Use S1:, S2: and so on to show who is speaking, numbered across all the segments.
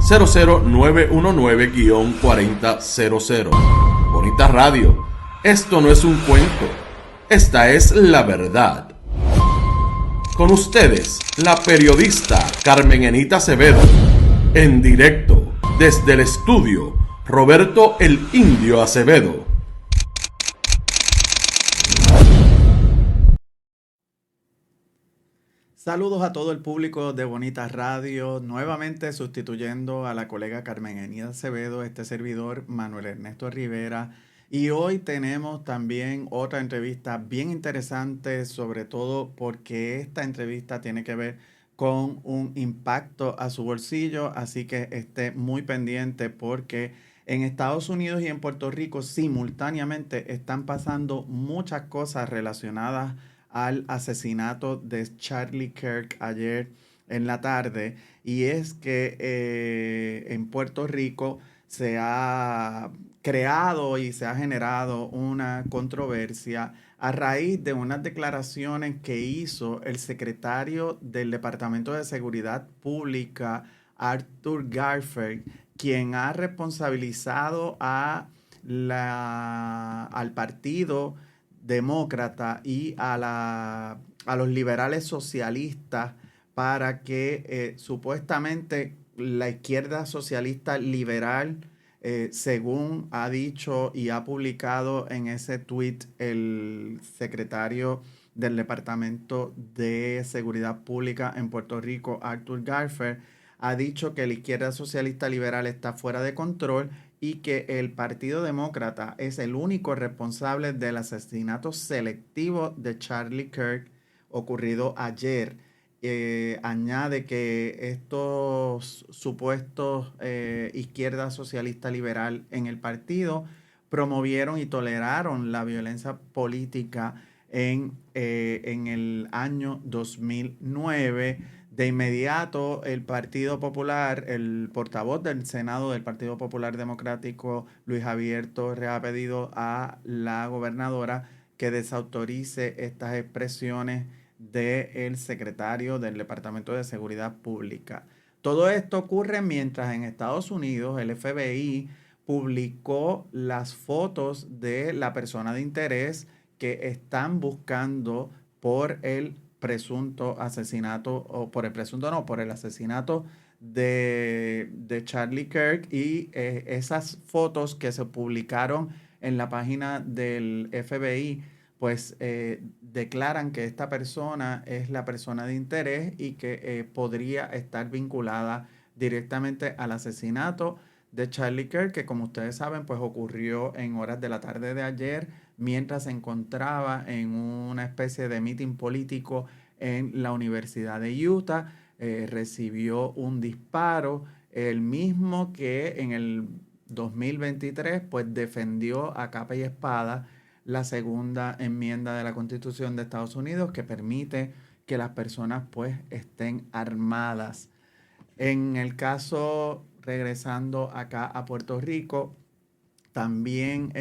S1: 00919-4000. Bonita Radio, esto no es un cuento, esta es la verdad. Con ustedes, la periodista Carmen Enita Acevedo, en directo desde el estudio Roberto el Indio Acevedo.
S2: Saludos a todo el público de Bonita Radio, nuevamente sustituyendo a la colega Carmen Enita Acevedo, este servidor Manuel Ernesto Rivera. Y hoy tenemos también otra entrevista bien interesante, sobre todo porque esta entrevista tiene que ver con un impacto a su bolsillo, así que esté muy pendiente porque en Estados Unidos y en Puerto Rico simultáneamente están pasando muchas cosas relacionadas al asesinato de Charlie Kirk ayer en la tarde, y es que en Puerto Rico se ha creado y se ha generado una controversia a raíz de unas declaraciones que hizo el secretario del Departamento de Seguridad Pública, Arthur Garfield, quien ha responsabilizado al partido demócrata y a los liberales socialistas para que supuestamente la izquierda socialista liberal, según ha dicho y ha publicado en ese tweet el secretario del Departamento de Seguridad Pública en Puerto Rico, Arthur Garfield, ha dicho que la izquierda socialista liberal está fuera de control y que el Partido Demócrata es el único responsable del asesinato selectivo de Charlie Kirk ocurrido ayer. Añade que estos supuestos izquierda socialista liberal en el partido promovieron y toleraron la violencia política en el año 2009. De inmediato, el Partido Popular, el portavoz del Senado del Partido Popular Democrático, Luis Javier Torres, ha pedido a la gobernadora que desautorice estas expresiones del secretario del Departamento de Seguridad Pública. Todo esto ocurre mientras en Estados Unidos el FBI publicó las fotos de la persona de interés que están buscando por el presunto asesinato, o por el presunto no, por el asesinato de Charlie Kirk, y esas fotos que se publicaron en la página del FBI, pues declaran que esta persona es la persona de interés y que podría estar vinculada directamente al asesinato de Charlie Kirk, que como ustedes saben, pues ocurrió en horas de la tarde de ayer, mientras se encontraba en una especie de meeting político en la Universidad de Utah. Recibió un disparo, el mismo que en el 2023 pues defendió a capa y espada la segunda enmienda de la Constitución de Estados Unidos, que permite que las personas pues estén armadas. En el caso, regresando acá a Puerto Rico, también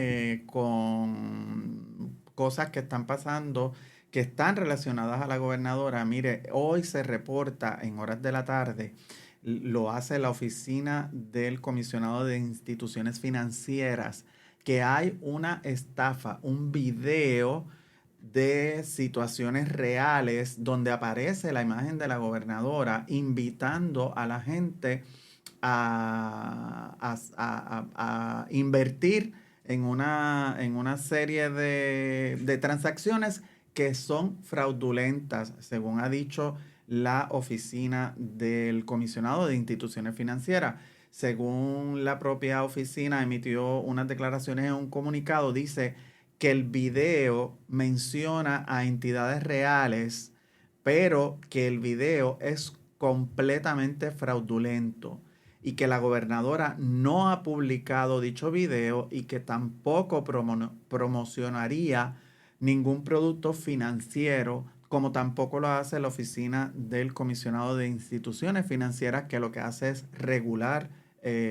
S2: con cosas que están pasando que están relacionadas a la gobernadora. Mire, hoy se reporta en horas de la tarde, lo hace la oficina del comisionado de instituciones financieras, que hay una estafa, un video de situaciones reales donde aparece la imagen de la gobernadora invitando a la gente a invertir en una serie de transacciones que son fraudulentas, según ha dicho la oficina del comisionado de instituciones financieras. Según la propia oficina emitió unas declaraciones en un comunicado, dice que el video menciona a entidades reales, pero que el video es completamente fraudulento y que la gobernadora no ha publicado dicho video y que tampoco promocionaría ningún producto financiero, como tampoco lo hace la oficina del comisionado de instituciones financieras, que lo que hace es regular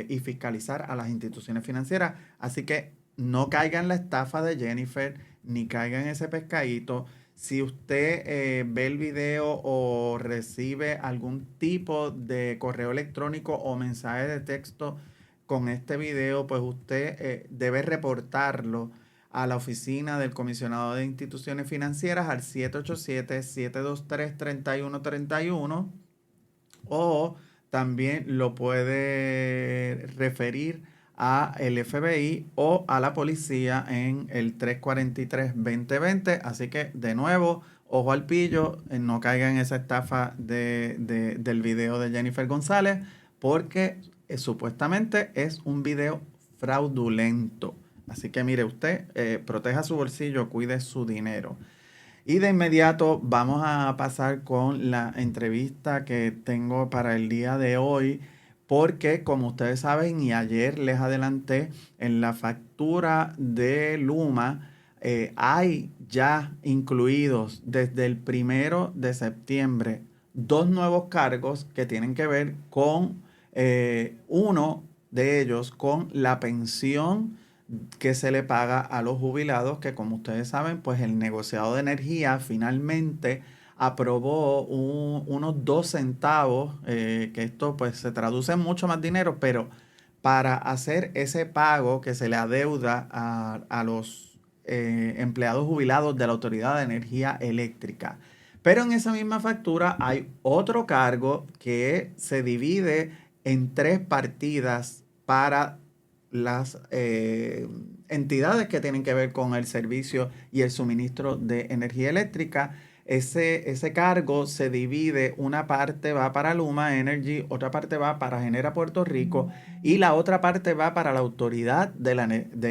S2: y fiscalizar a las instituciones financieras. Así que no caigan en la estafa de Jennifer, ni caigan en ese pescadito. Si usted ve el video o recibe algún tipo de correo electrónico o mensaje de texto con este video, pues usted debe reportarlo a la oficina del comisionado de instituciones financieras al 787-723-3131 o también lo puede referir a el FBI o a la policía en el 343-2020. Así que, de nuevo, ojo al pillo, no caiga en esa estafa del video de Jennifer González, porque supuestamente es un video fraudulento. Así que mire usted, proteja su bolsillo, cuide su dinero. Y de inmediato vamos a pasar con la entrevista que tengo para el día de hoy, porque como ustedes saben y ayer les adelanté, en la factura de Luma hay ya incluidos desde el 1 de septiembre dos nuevos cargos que tienen que ver con uno de ellos, con la pensión que se le paga a los jubilados, que como ustedes saben, pues el negociado de energía finalmente aprobó unos 2 centavos, que esto pues se traduce en mucho más dinero, pero para hacer ese pago que se le adeuda a los empleados jubilados de la Autoridad de Energía Eléctrica. Pero en esa misma factura hay otro cargo que se divide en 3 partidas para las entidades que tienen que ver con el servicio y el suministro de energía eléctrica. Ese cargo se divide, una parte va para Luma Energy, otra parte va para Genera Puerto Rico y la otra parte va para la Autoridad de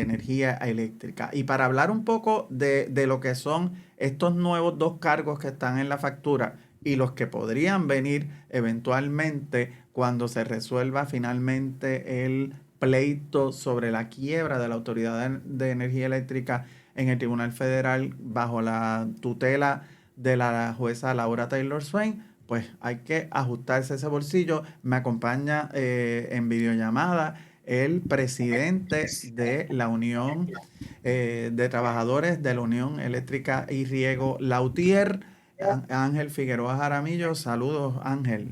S2: Energía Eléctrica. Y para hablar un poco de lo que son estos nuevos 2 cargos que están en la factura y los que podrían venir eventualmente cuando se resuelva finalmente el pleito sobre la quiebra de la Autoridad de Energía Eléctrica en el Tribunal Federal bajo la tutela de la jueza Laura Taylor Swain, pues hay que ajustarse ese bolsillo. Me acompaña en videollamada el presidente de la Unión de Trabajadores de la Unión Eléctrica y Riego Lautier, Ángel Figueroa Jaramillo. Saludos, Ángel.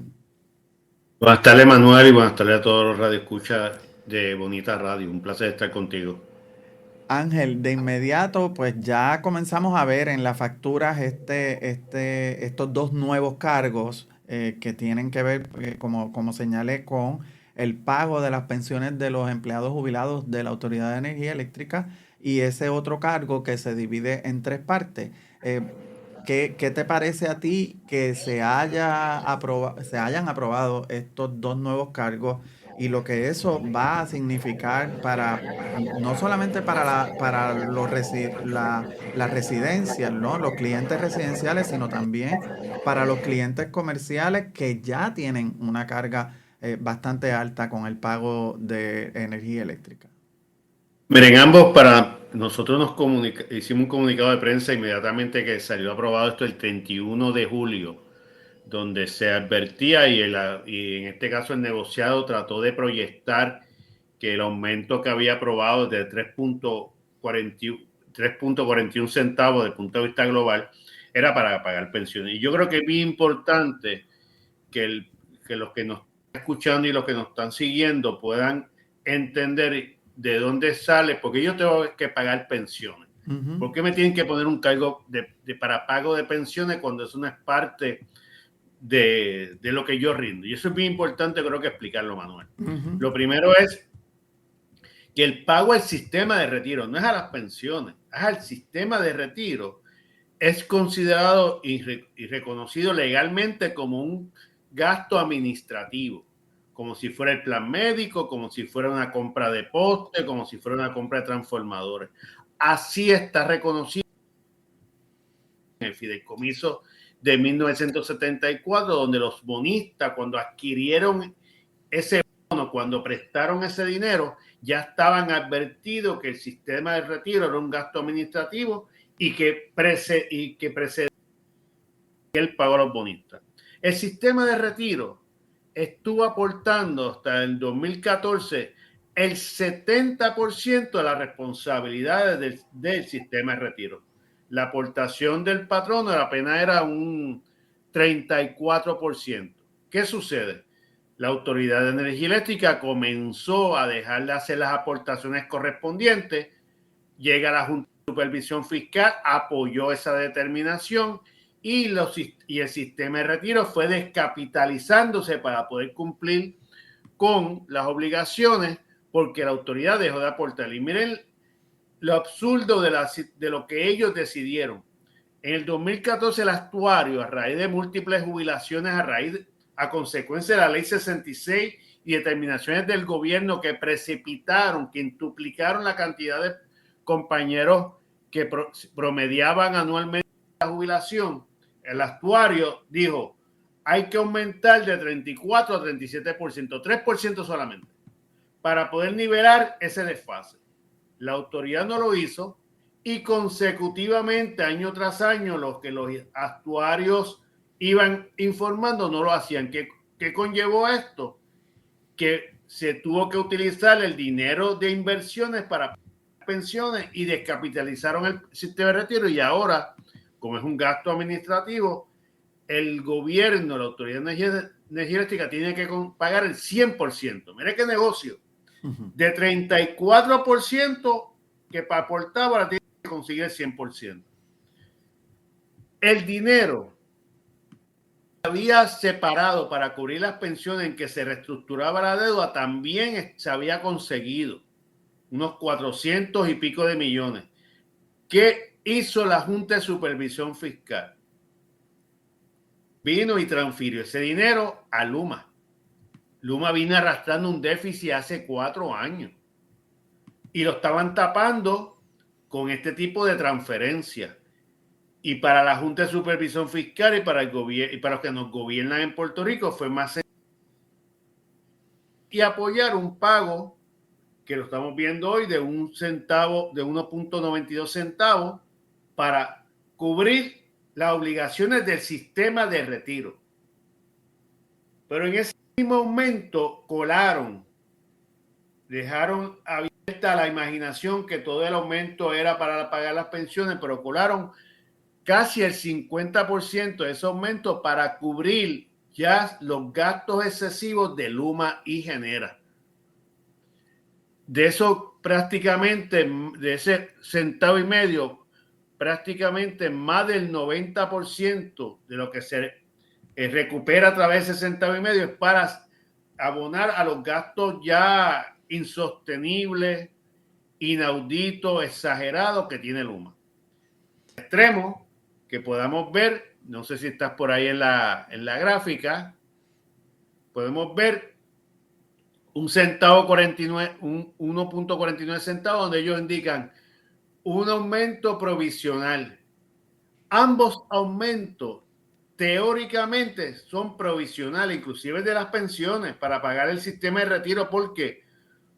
S3: Buenas tardes, Manuel, y buenas tardes a todos los radioescuchas de Bonita Radio. Un placer estar contigo.
S2: Ángel, de inmediato, pues ya comenzamos a ver en las facturas estos 2 nuevos cargos que tienen que ver, como señalé, con el pago de las pensiones de los empleados jubilados de la Autoridad de Energía Eléctrica y ese otro cargo que se divide en 3 partes. ¿Qué te parece a ti que se hayan aprobado estos 2 nuevos cargos y lo que eso va a significar para no solamente para las residencias, ¿no? Los clientes residenciales, sino también para los clientes comerciales que ya tienen una carga bastante alta con el pago de energía eléctrica?
S3: Miren, ambos nosotros hicimos un comunicado de prensa inmediatamente que salió aprobado esto el 31 de julio, donde se advertía y en este caso el negociado trató de proyectar que el aumento que había aprobado de 3.41 centavos desde el punto de vista global era para pagar pensiones. Y yo creo que es bien importante que los que nos están escuchando y los que nos están siguiendo puedan entender de dónde sale, porque yo tengo que pagar pensiones. Uh-huh. ¿Por qué me tienen que poner un cargo para pago de pensiones cuando eso no es parte de lo que yo rindo? Y eso es bien importante, creo que explicarlo, Manuel. Uh-huh. Lo primero es que el pago al sistema de retiro no es a las pensiones, es al sistema de retiro. Es considerado y reconocido legalmente como un gasto administrativo, como si fuera el plan médico, como si fuera una compra de poste, como si fuera una compra de transformadores. Así está reconocido en el fideicomiso de 1974, donde los bonistas, cuando adquirieron ese bono, cuando prestaron ese dinero, ya estaban advertidos que el sistema de retiro era un gasto administrativo y que precedía el pago a los bonistas. El sistema de retiro estuvo aportando hasta el 2014 el 70% de las responsabilidades del sistema de retiro. la aportación del patrono apenas era un 34%. ¿Qué sucede? La Autoridad de Energía Eléctrica comenzó a dejar de hacer las aportaciones correspondientes, llega la Junta de Supervisión Fiscal, apoyó esa determinación y el sistema de retiro fue descapitalizándose para poder cumplir con las obligaciones, porque la autoridad dejó de aportar. Y miren lo absurdo de lo que ellos decidieron. En el 2014 el actuario, a raíz de múltiples jubilaciones, a consecuencia de la ley 66 y determinaciones del gobierno que precipitaron, que duplicaron la cantidad de compañeros que promediaban anualmente la jubilación, el actuario dijo, hay que aumentar de 34 a 37%, 3% solamente, para poder nivelar ese desfase. La autoridad no lo hizo y consecutivamente, año tras año, los actuarios iban informando no lo hacían. ¿Qué conllevó esto? Que se tuvo que utilizar el dinero de inversiones para pensiones y descapitalizaron el sistema de retiro, y ahora, como es un gasto administrativo, el gobierno, la Autoridad de Energía Eléctrica tiene que pagar el 100%. Mire qué negocio. De 34% que aportaba, ahora tiene que conseguir el 100%. El dinero había separado para cubrir las pensiones en que se reestructuraba la deuda, también se había conseguido unos 400 y pico de millones. ¿Qué hizo la Junta de Supervisión Fiscal? Vino y transfirió ese dinero a Luma. Luma vino arrastrando un déficit hace 4 años y lo estaban tapando con este tipo de transferencia. Y para la Junta de Supervisión Fiscal y para el gobierno y para los que nos gobiernan en Puerto Rico fue más sencillo y apoyar un pago que lo estamos viendo hoy de 1 centavo, de 1.92 centavos, para cubrir las obligaciones del sistema de retiro. Pero en ese mismo momento dejaron abierta la imaginación que todo el aumento era para pagar las pensiones, pero colaron casi el 50% de ese aumento para cubrir ya los gastos excesivos de Luma y Genera. De eso prácticamente, de ese centavo y medio, prácticamente más del 90% de lo que se recupera a través de ese centavo y medio es para abonar a los gastos ya insostenibles, inauditos, exagerados que tiene Luma. Extremo que podamos ver, no sé si estás por ahí en la gráfica, podemos ver un centavo 49, un 1.49 centavos, donde ellos indican un aumento provisional. Ambos aumentos teóricamente son provisionales, inclusive de las pensiones, para pagar el sistema de retiro. ¿Por qué?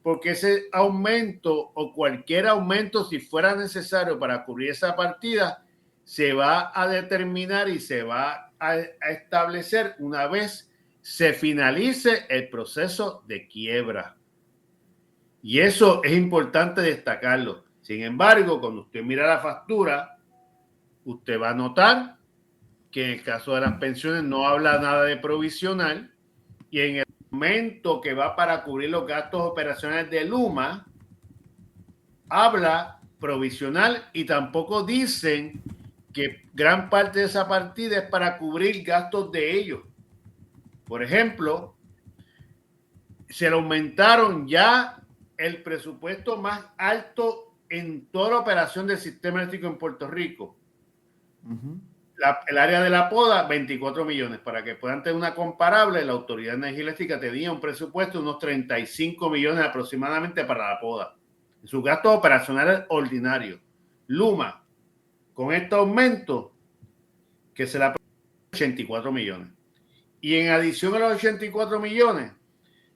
S3: Porque ese aumento o cualquier aumento, si fuera necesario para cubrir esa partida, se va a determinar y se va a establecer una vez se finalice el proceso de quiebra. Y eso es importante destacarlo. Sin embargo, cuando usted mira la factura, usted va a notar que en el caso de las pensiones no habla nada de provisional, y en el momento que va para cubrir los gastos operacionales de Luma, habla provisional, y tampoco dicen que gran parte de esa partida es para cubrir gastos de ellos. Por ejemplo, se le aumentaron ya el presupuesto más alto en toda la operación del sistema eléctrico en Puerto Rico. El área de la poda, 24 millones. Para que puedan tener una comparable, la Autoridad de Energía Eléctrica tenía un presupuesto de unos 35 millones aproximadamente para la poda, en sus gastos operacionales ordinarios. Luma, con este aumento, que se le ha 84 millones. Y en adición a los 84 millones,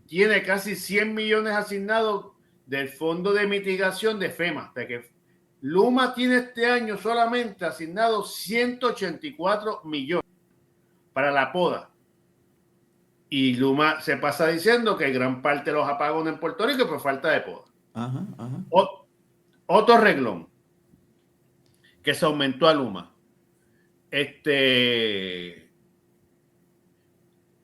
S3: tiene casi 100 millones asignados del Fondo de Mitigación de FEMA. De que Luma tiene este año solamente asignado 184 millones para la poda. Y Luma se pasa diciendo que gran parte de los apagones en Puerto Rico es por falta de poda. Otro reglón que se aumentó a Luma. Que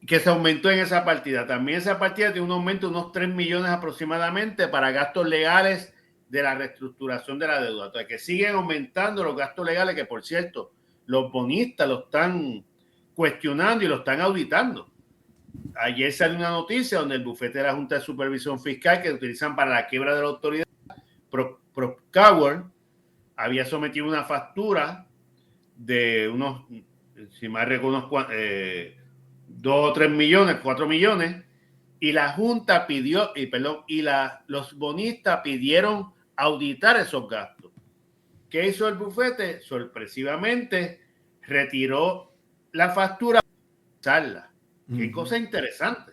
S3: se aumentó en esa partida. También esa partida tiene un aumento de unos 3 millones aproximadamente para gastos legales de la reestructuración de la deuda. Entonces, que siguen aumentando los gastos legales, que por cierto, los bonistas lo están cuestionando y lo están auditando. Ayer salió una noticia donde el bufete de la Junta de Supervisión Fiscal, que utilizan para la quiebra de la autoridad, Procaward, había sometido una factura de unos, si más recuerdo, 2 o 3 millones, 4 millones, y la Junta pidió, los bonistas pidieron auditar esos gastos. ¿Qué hizo el bufete? Sorpresivamente retiró la factura para usarla. Qué cosa interesante.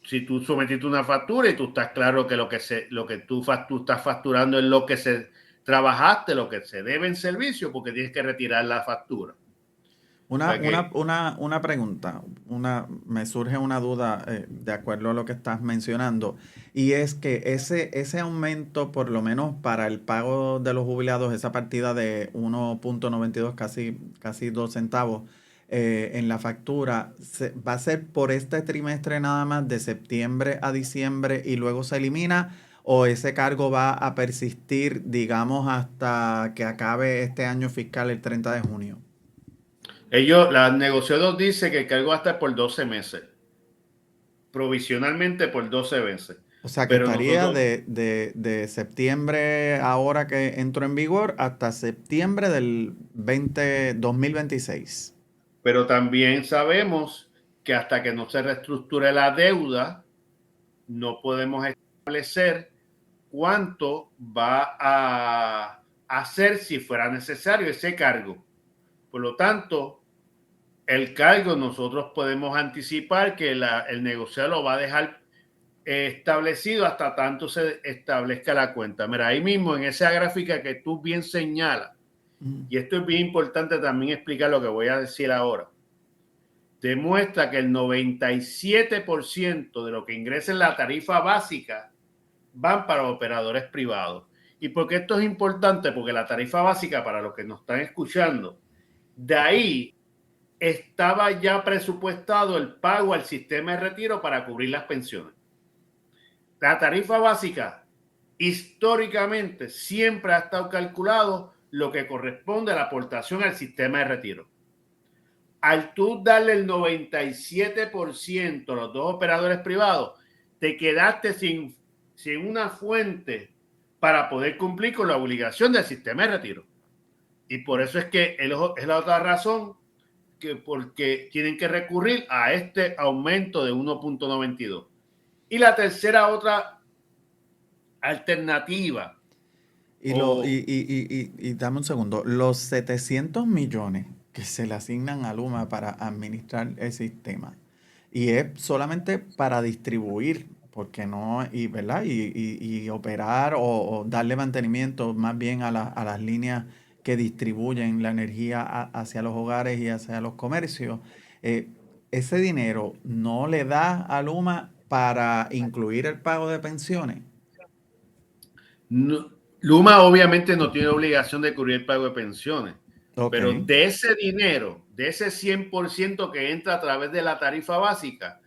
S3: Si tú sometiste una factura y tú estás claro que lo que tú estás facturando es lo que se trabajaste, lo que se debe en servicio, porque tienes que retirar la factura.
S2: Una pregunta, me surge una duda de acuerdo a lo que estás mencionando, y es que ese aumento, por lo menos para el pago de los jubilados, esa partida de 1.92, casi 2 centavos en la factura, ¿va a ser por este trimestre nada más, de septiembre a diciembre, y luego se elimina? ¿O ese cargo va a persistir, digamos, hasta que acabe este año fiscal el 30 de junio?
S3: La negociadora dice que el cargo va a estar por 12 meses. Provisionalmente por 12 meses.
S2: O sea, que estaría de septiembre, ahora que entró en vigor, hasta septiembre del 2026.
S3: Pero también sabemos que hasta que no se reestructure la deuda, no podemos establecer cuánto va a hacer si fuera necesario ese cargo. Por lo tanto, el cargo nosotros podemos anticipar que el negociado lo va a dejar establecido hasta tanto se establezca la cuenta. Mira, ahí mismo en esa gráfica que tú bien señalas, y esto es bien importante también explicar lo que voy a decir ahora, demuestra que el 97% de lo que ingresa en la tarifa básica van para operadores privados. ¿Y por qué esto es importante? Porque la tarifa básica, para los que nos están escuchando, de ahí estaba ya presupuestado el pago al sistema de retiro para cubrir las pensiones. La tarifa básica históricamente siempre ha estado calculado lo que corresponde a la aportación al sistema de retiro. Al tú darle el 97% a los dos operadores privados, te quedaste sin una fuente para poder cumplir con la obligación del sistema de retiro. Y por eso es que es la otra razón porque tienen que recurrir a este aumento de 1.92. Y la tercera otra alternativa.
S2: Y dame un segundo. Los 700 millones que se le asignan a Luma para administrar el sistema, y es solamente para distribuir, porque no, ¿verdad? Y operar o darle mantenimiento más bien a las líneas que distribuyen la energía hacia los hogares y hacia los comercios. Ese dinero no le da a Luma para incluir el pago de pensiones.
S3: No, Luma obviamente no tiene obligación de cubrir el pago de pensiones, pero de ese dinero, de ese 100% que entra a través de la tarifa básica,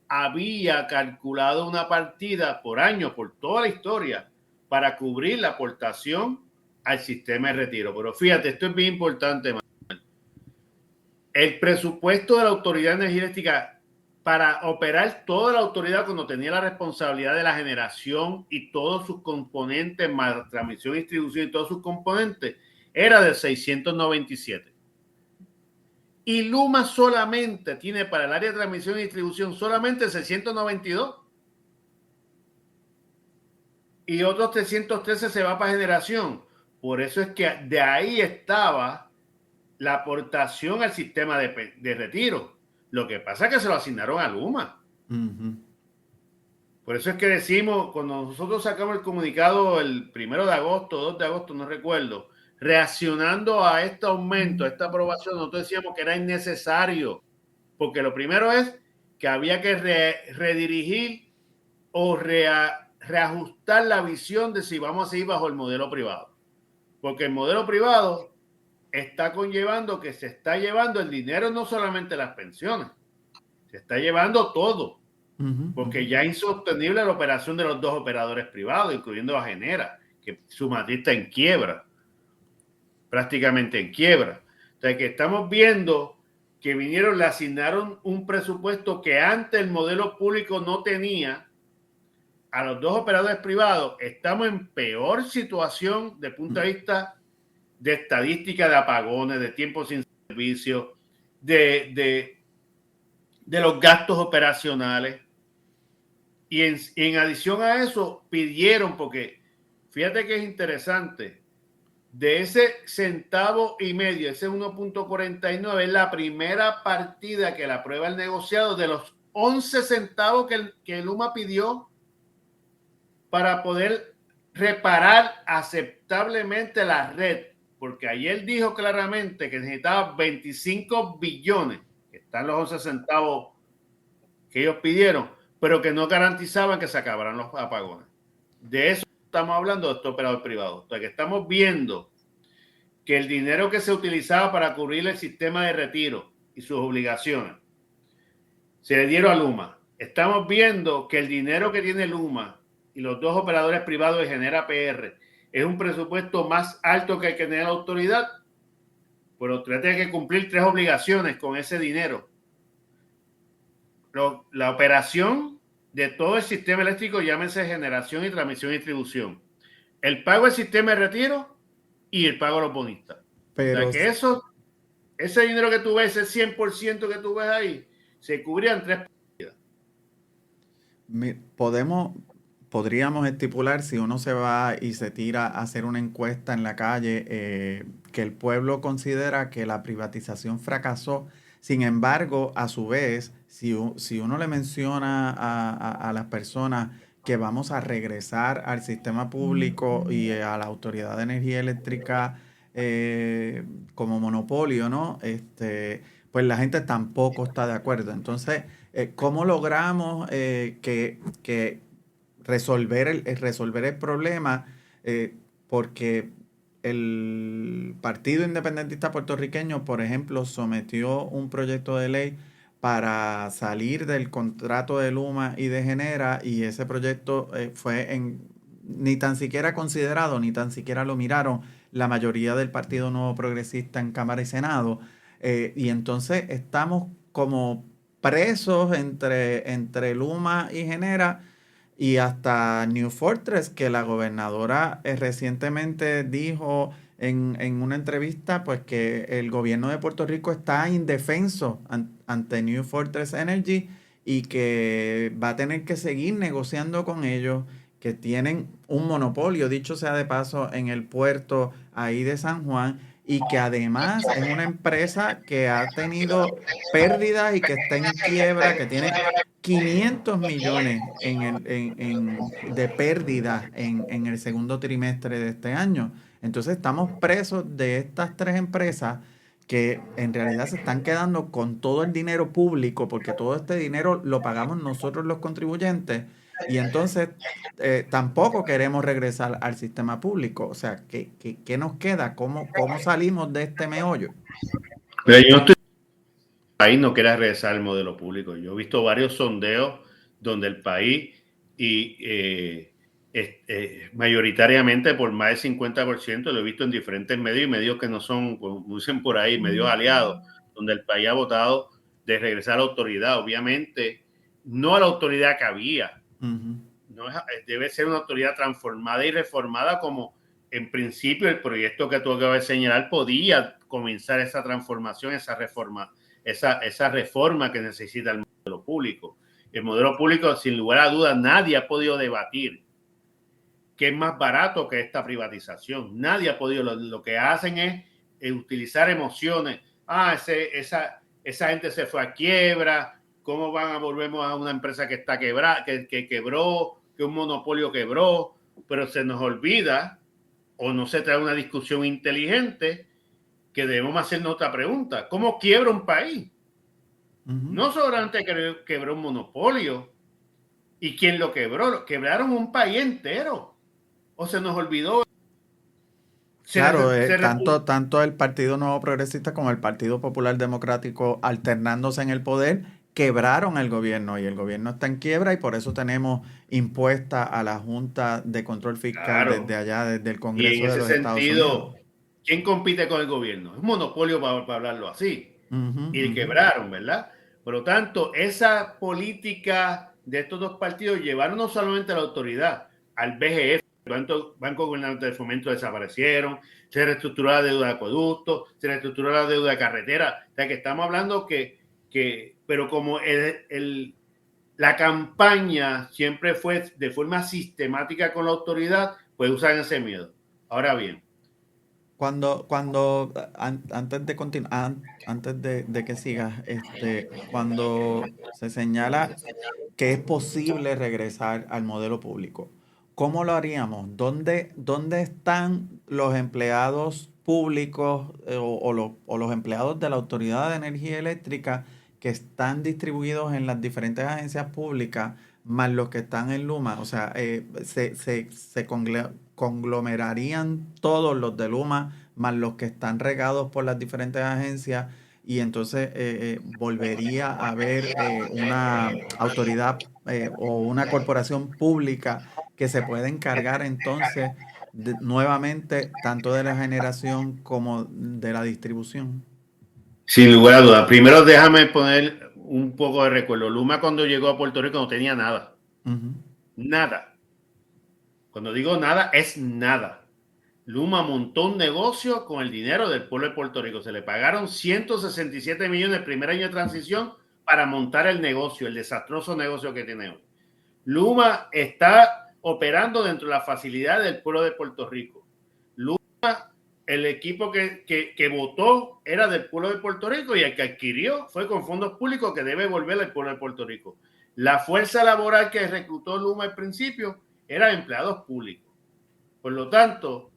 S3: había calculado una partida por año, por toda la historia, para cubrir la aportación al sistema de retiro. Pero fíjate, esto es bien importante, Manuel. El presupuesto de la Autoridad Energética para operar toda la autoridad cuando tenía la responsabilidad de la generación y todos sus componentes, más transmisión y distribución y todos sus componentes, era de 697. Y Luma solamente tiene para el área de transmisión y distribución solamente 692. Y otros 313 se va para generación. Por eso es que de ahí estaba la aportación al sistema de retiro. Lo que pasa es que se lo asignaron a Luma. Por eso es que decimos, cuando nosotros sacamos el comunicado el 1 de agosto, 2 de agosto, no recuerdo, reaccionando a este aumento, a esta aprobación, nosotros decíamos que era innecesario, porque lo primero es que había que redirigir o reajustar la visión de si vamos a ir bajo el modelo privado. porque el modelo privado está conllevando que se está llevando el dinero, no solamente las pensiones, se está llevando todo, porque ya es insostenible la operación de los dos operadores privados, incluyendo a Genera, que su matriz está en quiebra, prácticamente en quiebra. O sea, que estamos viendo que vinieron, le asignaron un presupuesto que antes el modelo público no tenía a los dos operadores privados. Estamos en peor situación desde el punto de vista de estadística de apagones, de tiempo sin servicio, de los gastos operacionales. Y en adición a eso, pidieron, porque fíjate que es interesante, de ese centavo y medio, ese 1.49, es la primera partida que la aprueba el negociado de los 11 centavos que el Luma pidió para poder reparar aceptablemente la red, porque ayer dijo claramente que necesitaba 25 billones, que están los 11 centavos que ellos pidieron, pero que no garantizaban que se acabaran los apagones. De eso estamos hablando, de este operador privado. O sea, que estamos viendo que el dinero que se utilizaba para cubrir el sistema de retiro y sus obligaciones se le dieron a Luma. Estamos viendo que el dinero que tiene Luma y los dos operadores privados de Genera PR es un presupuesto más alto que el que tiene la autoridad, pero tiene que cumplir 3 obligaciones con ese dinero. La operación de todo el sistema eléctrico, llámese generación y transmisión y distribución, el pago del sistema de retiro y el pago a los bonistas. Pero o sea, que ese dinero que tú ves, ese 100% que tú ves ahí, se cubría en 3 partidas.
S2: Podríamos estipular, si uno se va y se tira a hacer una encuesta en la calle, que el pueblo considera que la privatización fracasó. Sin embargo, a su vez, si uno le menciona a las personas que vamos a regresar al sistema público y a la Autoridad de Energía Eléctrica como monopolio, ¿no? Pues la gente tampoco está de acuerdo. Entonces, ¿cómo logramos que resolver el problema? Porque el Partido Independentista Puertorriqueño, por ejemplo, sometió un proyecto de ley para salir del contrato de Luma y de Genera, y ese proyecto ni tan siquiera considerado, ni tan siquiera lo miraron la mayoría del Partido Nuevo Progresista en Cámara y Senado. Y entonces estamos como presos entre Luma y Genera, y hasta New Fortress, que la gobernadora recientemente dijo en una entrevista, pues que el gobierno de Puerto Rico está indefenso ante New Fortress Energy y que va a tener que seguir negociando con ellos, que tienen un monopolio, dicho sea de paso, en el puerto ahí de San Juan, y que además es una empresa que ha tenido pérdidas y que está en quiebra, que tiene 500 millones de pérdidas en el segundo trimestre de este año. Entonces estamos presos de estas 3 empresas que en realidad se están quedando con todo el dinero público, porque todo este dinero lo pagamos nosotros los contribuyentes, y entonces tampoco queremos regresar al sistema público. O sea, ¿qué nos queda? ¿Cómo salimos de este meollo?
S3: Pero yo no estoy... país no quiere regresar al modelo público. Yo he visto varios sondeos donde el país mayoritariamente por más del 50%, lo he visto en diferentes medios y medios que no son, como dicen por ahí, medios aliados, donde el país ha votado de regresar a la autoridad. Obviamente, no a la autoridad que había. No debe ser una autoridad transformada y reformada, como en principio el proyecto que tú acabas de señalar podía comenzar esa transformación, esa reforma que necesita el modelo público. El modelo público, sin lugar a dudas, nadie ha podido debatir que es más barato que esta privatización. Nadie ha podido. Lo que hacen es utilizar emociones. Esa gente se fue a quiebra. ¿Cómo volvemos a una empresa que está quebrada, que quebró, que un monopolio quebró? Pero se nos olvida, o no se trae una discusión inteligente, que debemos hacernos otra pregunta. ¿Cómo quiebra un país? No solamente quebró un monopolio. ¿Y quién lo quebró? Quebraron un país entero. ¿O se nos olvidó?
S2: Claro, tanto el Partido Nuevo Progresista como el Partido Popular Democrático alternándose en el poder quebraron el gobierno y el gobierno está en quiebra y por eso tenemos impuesta a la Junta de Control Fiscal
S3: Claro.
S2: desde allá, desde el
S3: Y
S2: Congreso
S3: en
S2: de
S3: ese
S2: los Estados Unidos.
S3: sentido, ¿quién compite con el gobierno? Es un monopolio para hablarlo así.
S2: Ujú,
S3: Y
S2: ujú.
S3: quebraron, ¿verdad? Por lo tanto, esa política de estos dos partidos llevaron no solamente a la autoridad, al BGF, el Banco Gubernamental de Fomento, desaparecieron, se reestructuró la deuda de acueductos, se reestructuró la deuda de carretera. O sea, que estamos hablando pero como la campaña siempre fue de forma sistemática con la autoridad, pues usan ese miedo. Ahora bien,
S2: Antes de continuar, antes de que sigas, cuando se señala que es posible regresar al modelo público, ¿cómo lo haríamos? ¿Dónde están los empleados públicos o los empleados de la Autoridad de Energía Eléctrica que están distribuidos en las diferentes agencias públicas, más los que están en Luma? O sea, conglomerarían todos los de Luma, más los que están regados por las diferentes agencias, y entonces volvería a haber una autoridad o una corporación pública que se puede encargar entonces nuevamente tanto de la generación como de la distribución.
S3: sin lugar a dudas, primero déjame poner un poco de recuerdo. Luma cuando llegó a Puerto Rico no tenía nada.
S2: Ujú.
S3: Nada. Cuando digo nada, es nada. Luma montó un negocio con el dinero del pueblo de Puerto Rico. Se le pagaron 167 millones el primer año de transición para montar el negocio, el desastroso negocio que tiene hoy. Luma está operando dentro de la facilidad del pueblo de Puerto Rico. Luma, el equipo que votó era del pueblo de Puerto Rico y el que adquirió fue con fondos públicos que debe volver al pueblo de Puerto Rico. La fuerza laboral que reclutó Luma al principio era empleados públicos. Por lo tanto,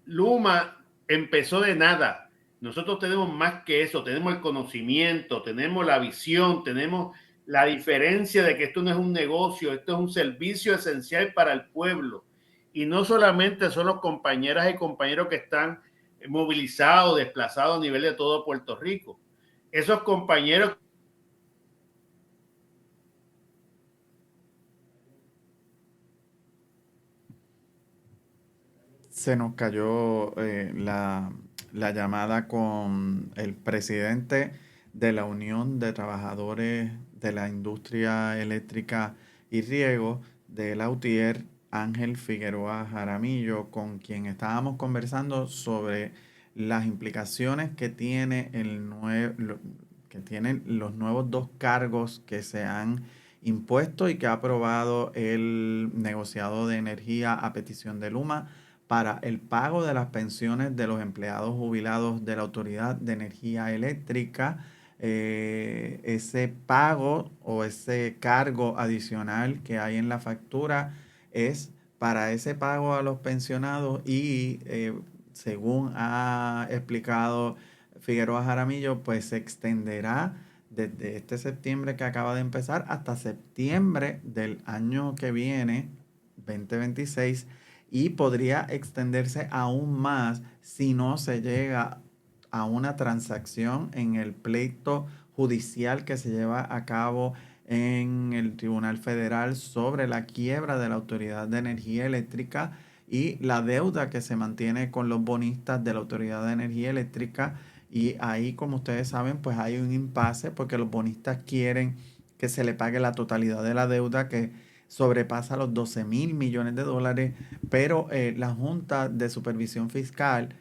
S3: Luma empezó de nada. Nosotros tenemos más que eso, tenemos el conocimiento, tenemos la visión, tenemos la diferencia de que esto no es un negocio, esto es un servicio esencial para el pueblo. Y no solamente son los compañeras y compañeros que están movilizados, desplazados a nivel de todo Puerto Rico. Esos compañeros
S2: Se nos cayó la llamada con el presidente de la Unión de Trabajadores de la Industria Eléctrica y Riego de la UTIER, Ángel Figueroa Jaramillo, con quien estábamos conversando sobre las implicaciones que tiene que tienen los nuevos dos cargos que se han impuesto y que ha aprobado el negociado de energía a petición de Luma para el pago de las pensiones de los empleados jubilados de la Autoridad de Energía Eléctrica. Ese pago o ese cargo adicional que hay en la factura es para ese pago a los pensionados y según ha explicado Figueroa Jaramillo, pues se extenderá desde este septiembre que acaba de empezar hasta septiembre del año que viene, 2026, y podría extenderse aún más si no se llega a una transacción en el pleito judicial que se lleva a cabo en el Tribunal Federal sobre la quiebra de la Autoridad de Energía Eléctrica y la deuda que se mantiene con los bonistas de la Autoridad de Energía Eléctrica. Y ahí, como ustedes saben, pues hay un impasse porque los bonistas quieren que se le pague la totalidad de la deuda que sobrepasa los 12,000 millones de dólares, pero la Junta de Supervisión Fiscal,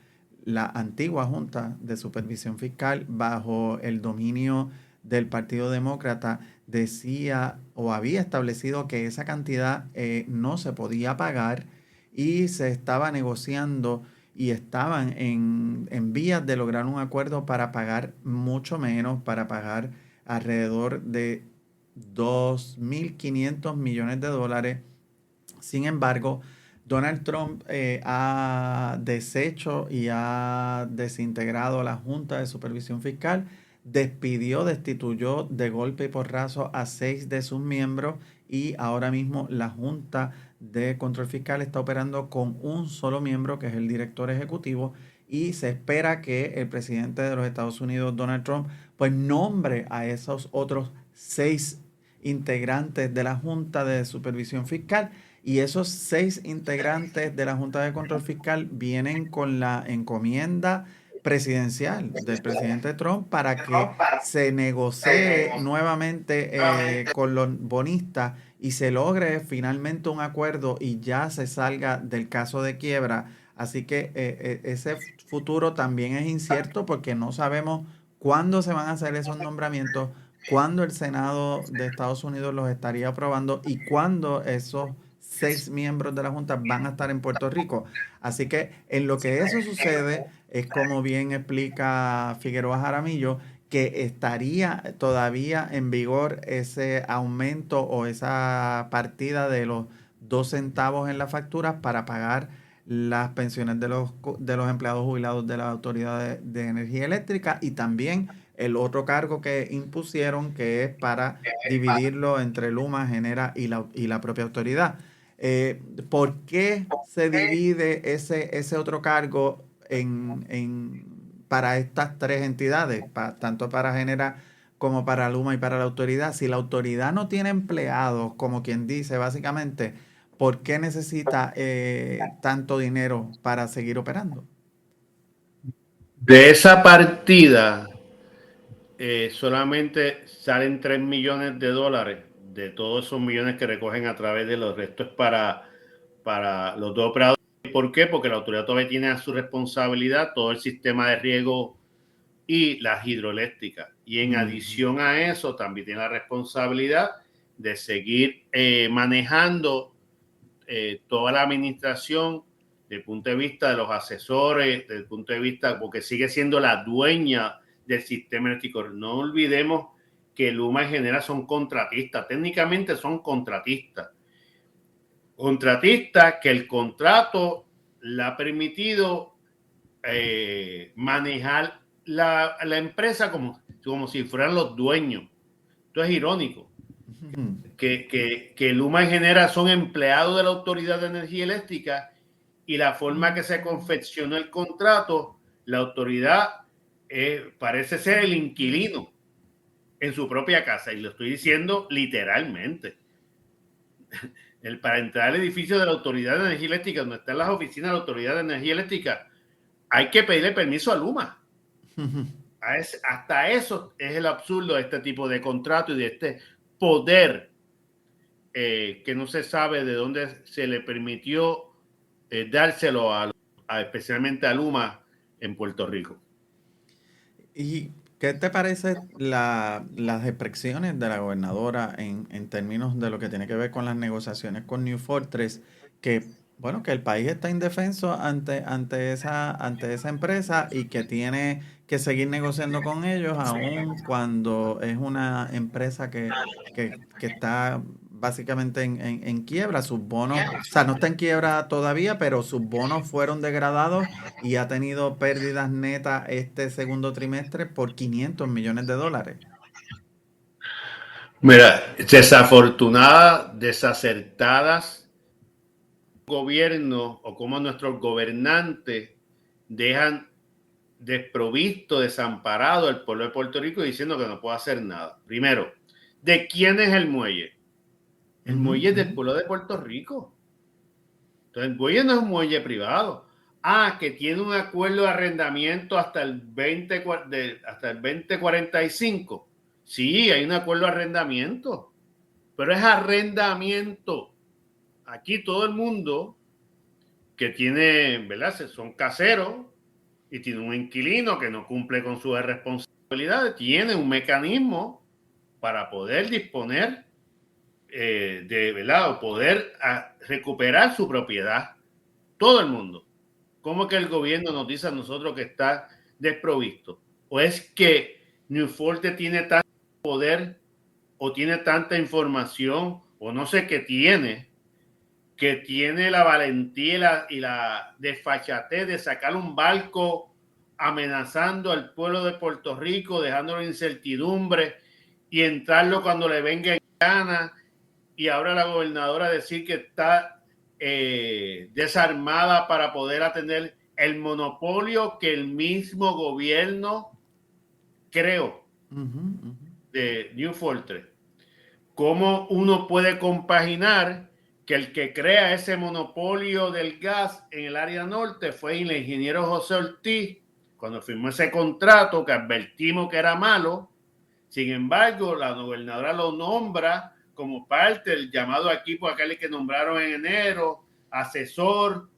S2: la antigua Junta de Supervisión Fiscal, bajo el dominio del Partido Demócrata, decía o había establecido que esa cantidad no se podía pagar y se estaba negociando y estaban en vías de lograr un acuerdo para pagar mucho menos, para pagar alrededor de 2.500 millones de dólares. Sin embargo, Donald Trump ha deshecho y ha desintegrado la Junta de Supervisión Fiscal, destituyó de golpe y porrazo a 6 de sus miembros y ahora mismo la Junta de Control Fiscal está operando con un solo miembro, que es el director ejecutivo, y se espera que el presidente de los Estados Unidos, Donald Trump, pues nombre a esos otros 6 integrantes de la Junta de Supervisión Fiscal, y esos 6 integrantes de la Junta de Control Fiscal vienen con la encomienda presidencial del presidente Trump para que se negocie nuevamente con los bonistas y se logre finalmente un acuerdo y ya se salga del caso de quiebra. Así que ese futuro también es incierto porque no sabemos cuándo se van a hacer esos nombramientos, cuándo el Senado de Estados Unidos los estaría aprobando y cuándo esos 6 miembros de la Junta van a estar en Puerto Rico. Así que en lo que eso sucede, es como bien explica Figueroa Jaramillo, que estaría todavía en vigor ese aumento o esa partida de los 2 centavos en las facturas para pagar las pensiones de los empleados jubilados de la Autoridad de Energía Eléctrica, y también el otro cargo que impusieron, que es para dividirlo entre Luma, Genera y la propia autoridad. ¿Por qué se divide ese otro cargo para estas 3 entidades, tanto para Genera como para Luma y para la autoridad? Si la autoridad no tiene empleados, como quien dice, básicamente, ¿por qué necesita tanto dinero para seguir operando?
S3: De esa partida solamente salen $3 millones de todos esos millones que recogen a través de los restos para los 2 operadores. ¿Por qué? Porque la autoridad todavía tiene a su responsabilidad todo el sistema de riego y las hidroeléctricas. Y en adición a eso, también tiene la responsabilidad de seguir manejando toda la administración desde el punto de vista de los asesores, desde el punto de vista, porque sigue siendo la dueña del sistema eléctrico. No olvidemos que Luma y Genera son contratistas, técnicamente son contratistas. Contratistas que el contrato le ha permitido manejar la empresa como si fueran los dueños. Esto es irónico. Que Luma y Genera son empleados de la Autoridad de Energía Eléctrica, y la forma que se confeccionó el contrato, la autoridad parece ser el inquilino en su propia casa, y lo estoy diciendo literalmente. Para entrar al edificio de la Autoridad de Energía Eléctrica, donde están las oficinas de la Autoridad de Energía Eléctrica, hay que pedirle permiso a Luma. Hasta eso es el absurdo de este tipo de contrato y de este poder que no se sabe de dónde se le permitió dárselo especialmente a Luma en Puerto Rico.
S2: ¿Y qué te parece las expresiones de la gobernadora en términos de lo que tiene que ver con las negociaciones con New Fortress? Que, bueno, que el país está indefenso ante esa empresa y que tiene que seguir negociando con ellos, aun cuando es una empresa que está básicamente en quiebra. Sus bonos, o sea, no está en quiebra todavía, pero sus bonos fueron degradados y ha tenido pérdidas netas este segundo trimestre por $500 millones.
S3: Mira, desafortunadas, desacertadas gobiernos, o como nuestros gobernantes dejan desprovisto, desamparado al pueblo de Puerto Rico, diciendo que no puede hacer nada. Primero, ¿de quién es el muelle? El muelle es del pueblo de Puerto Rico. Entonces, el muelle no es un muelle privado. Que tiene un acuerdo de arrendamiento hasta el 2045. Sí, hay un acuerdo de arrendamiento, pero es arrendamiento. Aquí todo el mundo que tiene, ¿verdad? Son caseros y tiene un inquilino que no cumple con sus responsabilidades, tiene un mecanismo para poder disponer ¿verdad? O poder recuperar su propiedad. Todo el mundo. ¿Cómo que el gobierno nos dice a nosotros que está desprovisto? ¿O es que New Fortress tiene tanto poder o tiene tanta información o no sé qué tiene, que tiene la valentía y la desfachatez de sacar un barco amenazando al pueblo de Puerto Rico, dejándolo en incertidumbre y entrarlo cuando le venga en gana y ahora la gobernadora decir que está desarmada para poder atender el monopolio que el mismo gobierno creó de New Fortress. ¿Cómo uno puede compaginar que el que crea ese monopolio del gas en el área norte fue el ingeniero José Ortiz, cuando firmó ese contrato que advertimos que era malo? Sin embargo, la gobernadora lo nombra como parte del llamado equipo aquel que nombraron en enero, asesor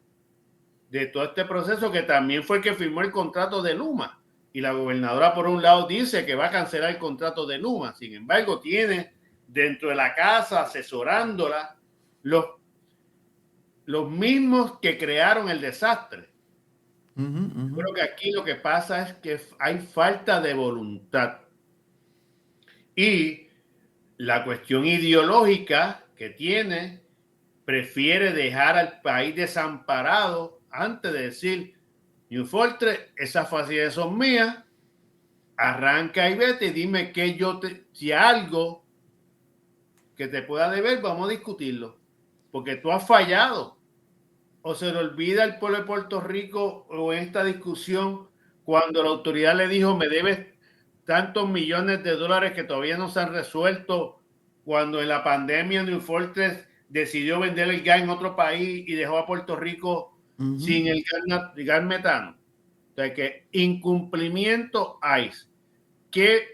S3: de todo este proceso, que también fue el que firmó el contrato de Luma. Y la gobernadora, por un lado, dice que va a cancelar el contrato de Luma. Sin embargo, tiene dentro de la casa, asesorándola, los mismos que crearon el desastre. Creo que aquí lo que pasa es que hay falta de voluntad. Y la cuestión ideológica que tiene, prefiere dejar al país desamparado antes de decir, New Fortress, esas facilidades son mías, arranca y vete y dime que si algo que te pueda deber, vamos a discutirlo, porque tú has fallado. O se le olvida al pueblo de Puerto Rico o en esta discusión cuando la autoridad le dijo, me debes tantos millones de dólares que todavía no se han resuelto, cuando en la pandemia New Fortress decidió vender el gas en otro país y dejó a Puerto Rico sin el gas metano. O sea que incumplimiento hay.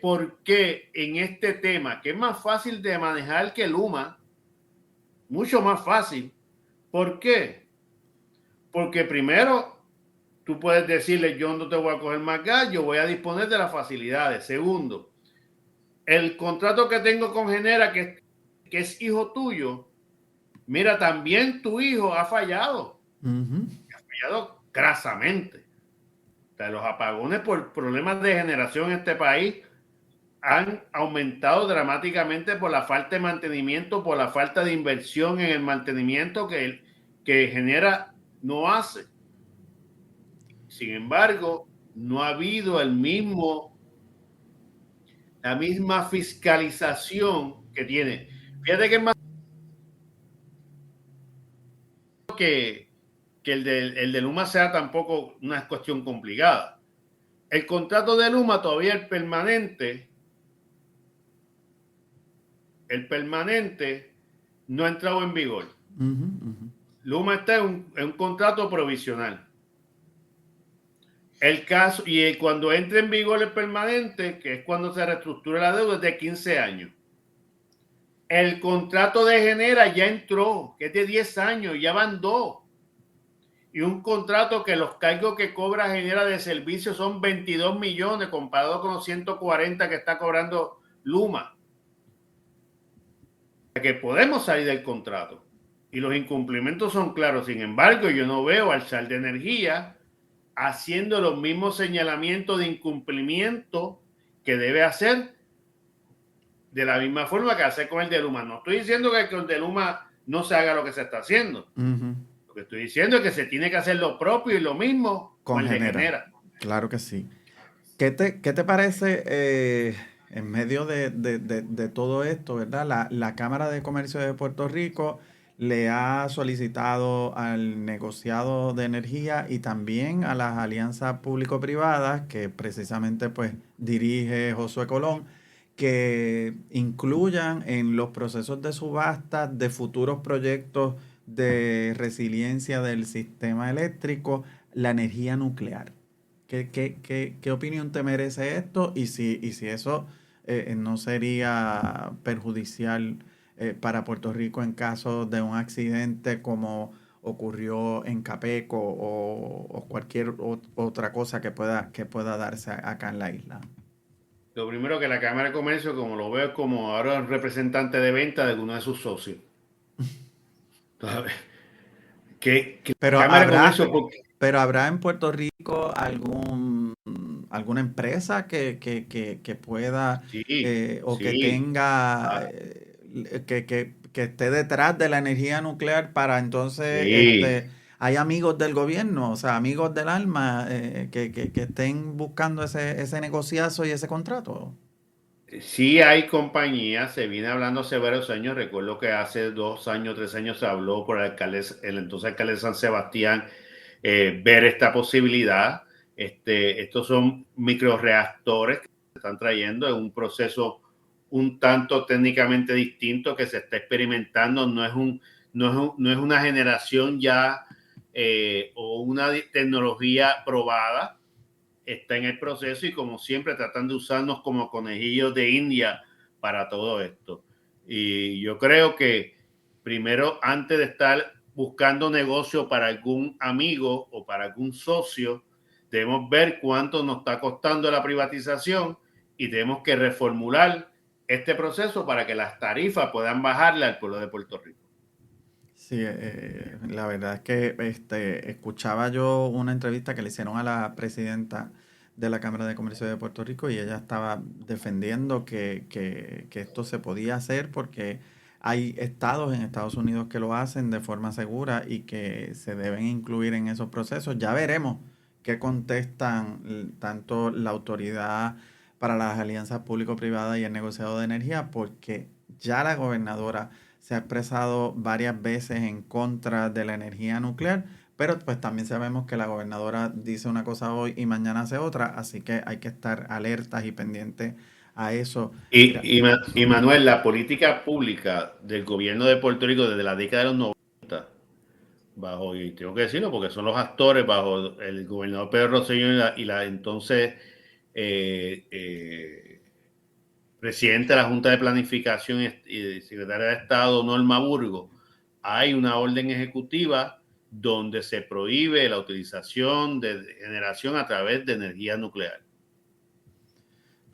S3: ¿Por qué en este tema, que es más fácil de manejar que Luma, mucho más fácil? ¿Por qué? Porque primero, tú puedes decirle, yo no te voy a coger más gas, yo voy a disponer de las facilidades. Segundo, el contrato que tengo con Genera, que es hijo tuyo, mira, también tu hijo ha fallado. Ha fallado grasamente. O sea, los apagones por problemas de generación en este país han aumentado dramáticamente por la falta de mantenimiento, por la falta de inversión en el mantenimiento que Genera no hace. Sin embargo, no ha habido la misma fiscalización que tiene. Fíjate que es más que el de Luma sea tampoco una cuestión complicada. El contrato de Luma todavía el permanente no ha entrado en vigor. Luma está en un contrato provisional. El caso, y cuando entre en vigor el permanente, que es cuando se reestructura la deuda, es de 15 años. El contrato de Genera ya entró, que es de 10 años, ya van 2. Y un contrato que los cargos que cobra Genera de servicio son 22 millones comparado con los 140 que está cobrando Luma. Que podemos salir del contrato. Y los incumplimientos son claros. Sin embargo, yo no veo al SAL de Energía haciendo los mismos señalamientos de incumplimiento que debe hacer de la misma forma que hace con el de Luma. No estoy diciendo que con el de Luma no se haga lo que se está haciendo. Lo que estoy diciendo es que se tiene que hacer lo propio y lo mismo con el de Genera.
S2: Claro que sí. ¿Qué te parece en medio de todo esto, verdad? La Cámara de Comercio de Puerto Rico le ha solicitado al negociado de energía y también a las alianzas público-privadas, que precisamente pues dirige Josué Colón, que incluyan en los procesos de subasta de futuros proyectos de resiliencia del sistema eléctrico la energía nuclear. ¿Qué opinión te merece esto? Y si eso no sería perjudicial para Puerto Rico en caso de un accidente como ocurrió en Capeco o cualquier otra cosa que pueda darse acá en la isla.
S3: Lo primero, que la Cámara de Comercio, como lo veo, como ahora un representante de venta de alguno de sus socios.
S2: Pero habrá en Puerto Rico alguna empresa que pueda que tenga que esté detrás de la energía nuclear para entonces hay amigos del gobierno, o sea, amigos del alma que estén buscando ese negociazo y ese contrato.
S3: Sí hay compañías, se viene hablando hace varios años. Recuerdo que hace 2 años, 3 años se habló por el entonces alcalde de San Sebastián, ver esta posibilidad. Estos son microreactores que se están trayendo en un proceso un tanto técnicamente distinto que se está experimentando. No es una generación ya o una tecnología probada. Está en el proceso y como siempre tratan de usarnos como conejillos de India para todo esto. Y yo creo que primero, antes de estar buscando negocio para algún amigo o para algún socio, debemos ver cuánto nos está costando la privatización y tenemos que reformular este proceso para que las tarifas puedan bajarle al pueblo de Puerto Rico.
S2: Sí, la verdad es que escuchaba yo una entrevista que le hicieron a la presidenta de la Cámara de Comercio de Puerto Rico y ella estaba defendiendo que esto se podía hacer porque hay estados en Estados Unidos que lo hacen de forma segura y que se deben incluir en esos procesos. Ya veremos qué contestan tanto la Autoridad para las Alianzas Público-Privadas y el Negociado de Energía, porque ya la gobernadora se ha expresado varias veces en contra de la energía nuclear, pero pues también sabemos que la gobernadora dice una cosa hoy y mañana hace otra, así que hay que estar alertas y pendientes a eso. Mira,
S3: Y Manuel, la política pública del gobierno de Puerto Rico desde la década de los 90, bajo, y tengo que decirlo porque son los actores, bajo el gobernador Pedro Rosselló y la entonces eh, eh, presidente de la Junta de Planificación y secretaria de Estado, Norma Burgos, hay una orden ejecutiva donde se prohíbe la utilización de generación a través de energía nuclear.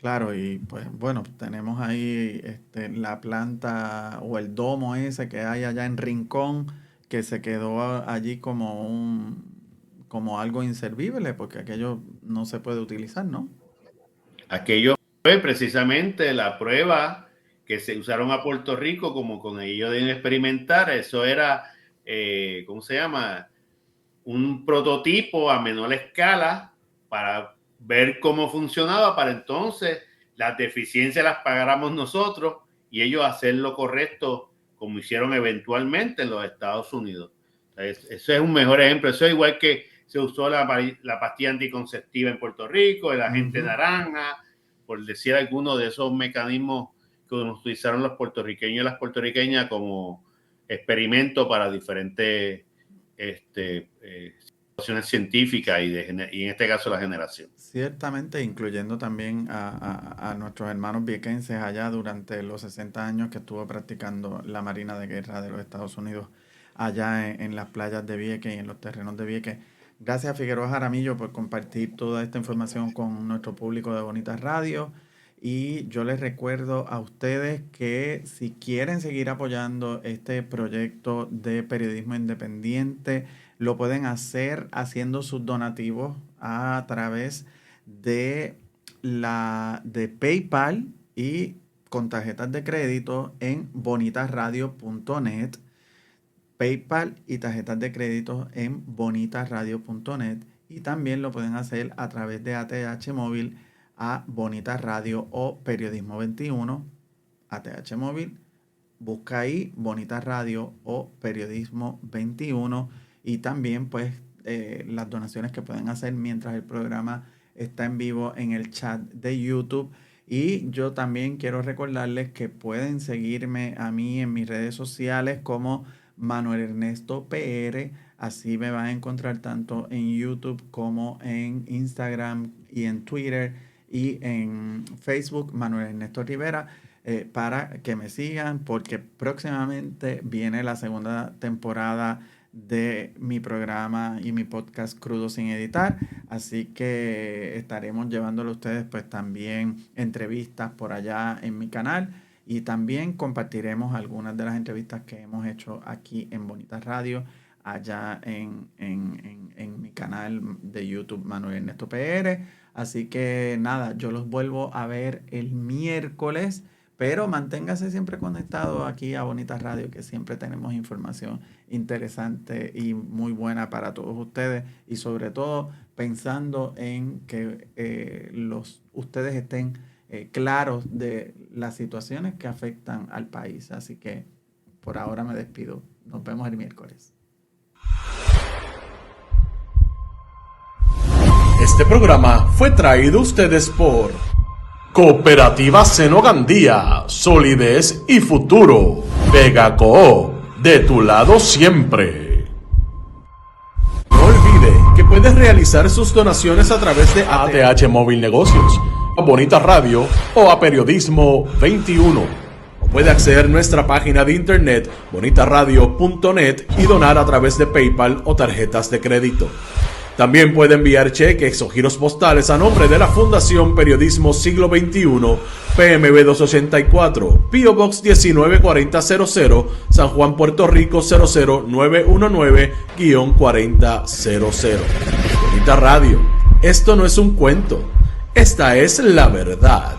S2: claro, y pues bueno, tenemos ahí la planta o el domo ese que hay allá en Rincón, que se quedó allí como algo inservible, porque aquello no se puede utilizar, ¿no?
S3: Aquello fue precisamente la prueba que se usaron a Puerto Rico como con ellos de experimentar. Eso era, ¿cómo se llama? Un prototipo a menor escala para ver cómo funcionaba, para entonces las deficiencias las pagáramos nosotros y ellos hacer lo correcto como hicieron eventualmente en los Estados Unidos. Eso es un mejor ejemplo. Eso es igual que se usó la pastilla anticonceptiva en Puerto Rico, el agente
S2: Ujú.
S3: naranja, por decir alguno de esos mecanismos que utilizaron los puertorriqueños y las puertorriqueñas como experimento para diferentes situaciones científicas y en este caso la generación.
S2: Ciertamente, incluyendo también a nuestros hermanos viequenses allá durante los 60 años que estuvo practicando la Marina de Guerra de los Estados Unidos allá en las playas de Vieques y en los terrenos de Vieques. Gracias, Figueroa Jaramillo, por compartir toda esta información con nuestro público de Bonitas Radio. Y yo les recuerdo a ustedes que si quieren seguir apoyando este proyecto de periodismo independiente, lo pueden hacer haciendo sus donativos a través de PayPal y con tarjetas de crédito en bonitasradio.net. PayPal y tarjetas de crédito en bonitasradio.net. Y también lo pueden hacer a través de ATH Móvil a Bonitas Radio o Periodismo 21. ATH Móvil, busca ahí Bonitas Radio o Periodismo 21 y también pues las donaciones que pueden hacer mientras el programa está en vivo en el chat de YouTube. Y yo también quiero recordarles que pueden seguirme a mí en mis redes sociales como Manuel Ernesto PR. Así me van a encontrar tanto en YouTube como en Instagram y en Twitter y en Facebook, Manuel Ernesto Rivera, para que me sigan porque próximamente viene la segunda temporada de mi programa y mi podcast Crudo sin editar, así que estaremos llevándole a ustedes pues también entrevistas por allá en mi canal y también compartiremos algunas de las entrevistas que hemos hecho aquí en Bonitas Radio allá en mi canal de YouTube Manuel Ernesto PR. Así que nada, yo los vuelvo a ver el miércoles, pero manténgase siempre conectado aquí a Bonitas Radio, que siempre tenemos información interesante y muy buena para todos ustedes y sobre todo pensando en que ustedes estén claros de las situaciones que afectan al país. Así que por ahora me despido. Nos vemos el miércoles.
S1: Este programa fue traído a ustedes por Cooperativa Seno Gandía, Solidez y Futuro. Vega Coop, de tu lado siempre. No olvide que puedes realizar sus donaciones a través de ATH Móvil Negocios, a Bonita Radio o a Periodismo 21. O puede acceder a nuestra página de internet bonitaradio.net y donar a través de PayPal o tarjetas de crédito. También puede enviar cheques o giros postales a nombre de la Fundación Periodismo Siglo XXI, PMB 284, P.O. Box 194000, San Juan, Puerto Rico 00919-4000. Bonita Radio, esto no es un cuento, esta es la verdad.